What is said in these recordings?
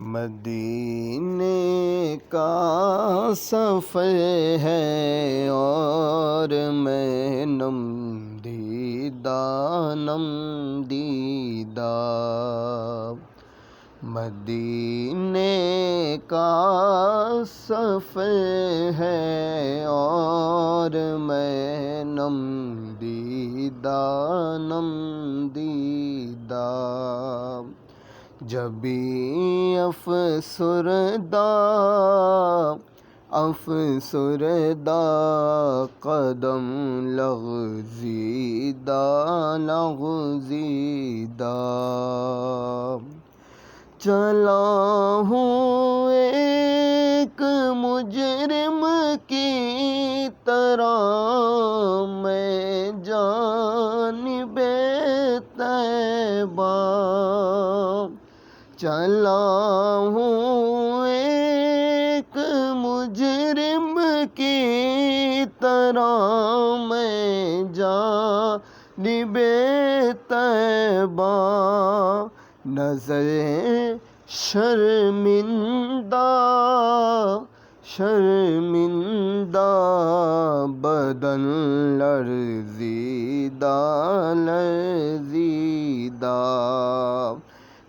مدینے کا سفر ہے اور میں نم دیدہ مدینے کا سفر ہے اور میں نم دیدہ جبھی افسردہ قدم لغزیدہ چلا ہوں ایک مجرم کی طرح میں جانب طیبہ چلا ہوں ایک مجرم کی طرح میں جانب طیبہ نظر شرمندہ بدن لرزیدہ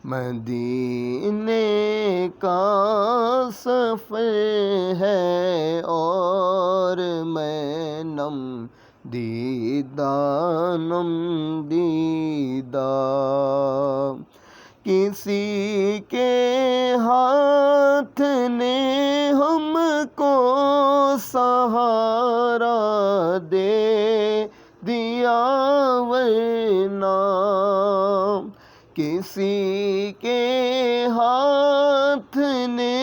مدینے کا سفر ہے اور میں نم دیدہ کسی کے ہاتھ نے ہم کو سہارا دے دیا ورنہ کسی کے ہاتھ نے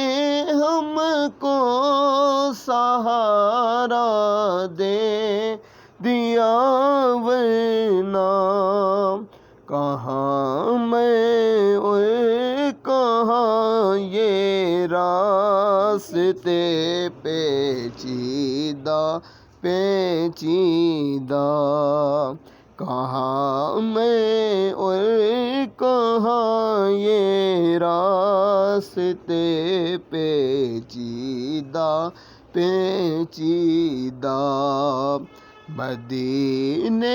ہم کو سہارا دے دیا ورنہ کہاں میں اور کہاں یہ راستے پیچیدہ کہاں میں اور کہاں یہ راستے پیچیدہ مدینے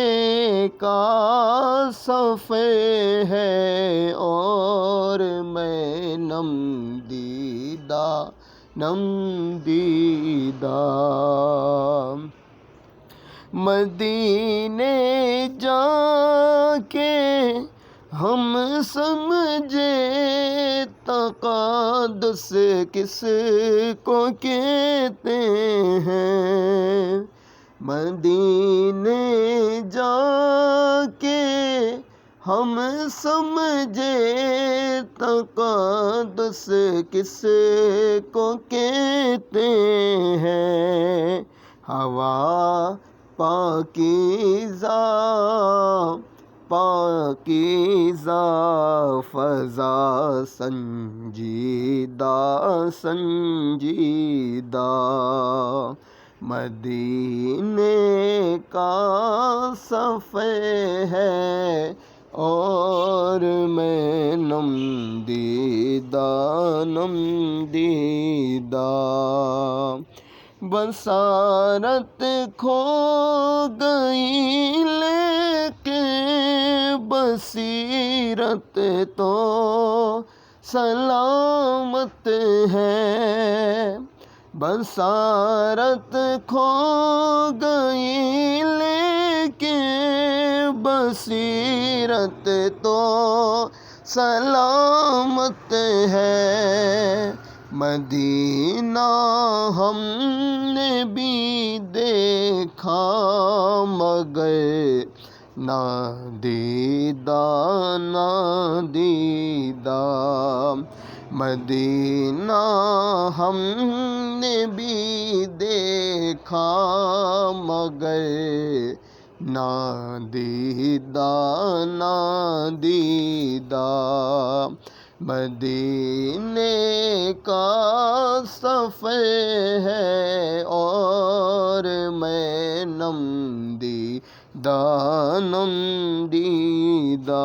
کا سفر ہے اور میں نم دیدہ مدینے جا کے ہم سمجھے تقدس کس کو کہتے ہیں مدینے جا کے ہم سمجھے تقدس کس کو کہتے ہیں ہوا پاکیزہ فضا سنجیدہ مدینے کا سفر ہے اور میں نم دیدہ بصارت کھو گئی لیکن بصیرت تو سلامت ہے بصارت کھو گئی لیکن بصیرت تو سلامت ہے مدینہ ہم نے بھی دیکھا مگر نادیدہ مدینہ ہم نے بھی دیکھا مگر نادیدہ مدینے کا سفر ہے اور میں نم دیدہ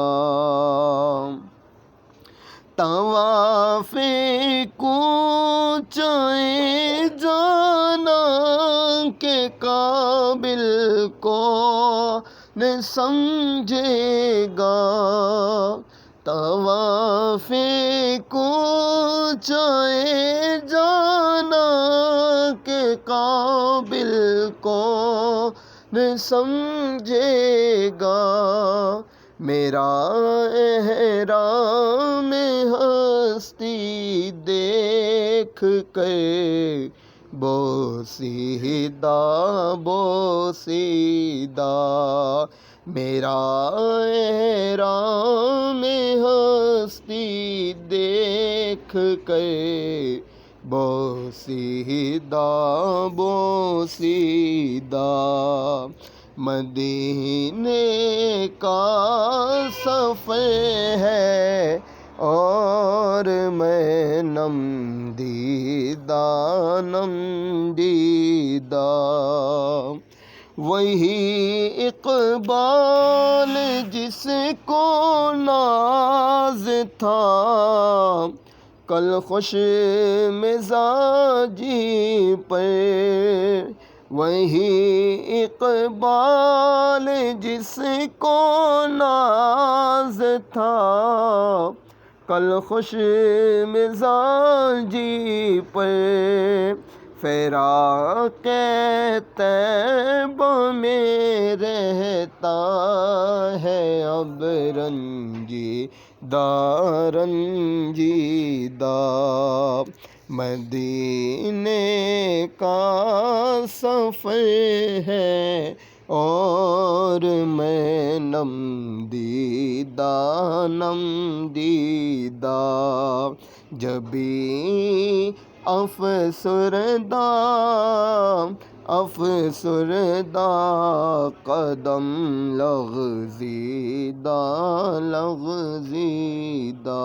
طواف کوچے جانا کے قابل کون سمجھے گا، طواف کوچے جانا کے قابل کون سمجھے گا، میرا احرام ہستی دیکھ کر بوسیدہ بوسیدہ، میرا احرام ہستی دیکھ کر بوسیدہ بوسیدہ، مدینے کا سفر ہے اور میں نم دیدہ نم دیدہ، وہی اقبال جس کو ناز تھا کل خوش مزاجی پر، وہی اقبال جس کو ناز تھا کل خوش مزاجی پر، فراق طیبہ میں رہتا ہے اب رنجیدہ رنجیدہ، مدینے کا سفر ہے اور میں نم دیدہ نم دیدہ، جبھی افسردہ قدم لغزیدہ لغزیدہ۔